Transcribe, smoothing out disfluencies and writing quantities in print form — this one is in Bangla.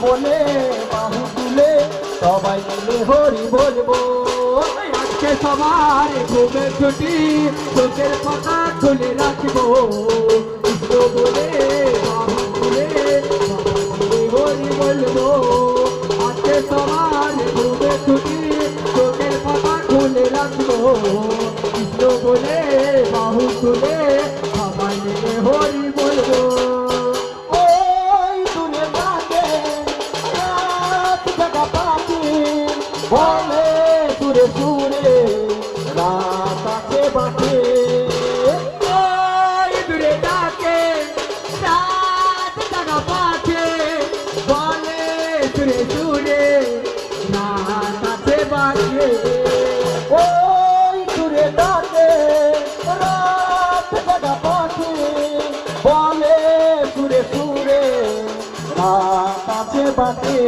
বলে বাহু তুলে সবাই মিলে হরি বলবো। আজকে সবার ঘুমের ছুটি, চোখের পাতা খুলে রাখবো, কৃষ্ণ বলে বাহু তুলে সবাই মিলে হরি বলবো। আজকে সবার ঘুমের ছুটি, চোখের পাতা খুলে রাখবো, কৃষ্ণ বলে বাহু তুলে সবাই মিলে হরি বলবো। ওই দূরে ডাকে রাত জাগা পাখি বলে সুরে সুরে রাত আছে বাকি। ওই দূরে ডাকে রাত জাগা পাখি বলে সুরে সুরে রাত আছে বাকি। ওই দূরে ডাকে রাত জাগা পাখি বলে সুরে সুরে রাত আছে বাকি।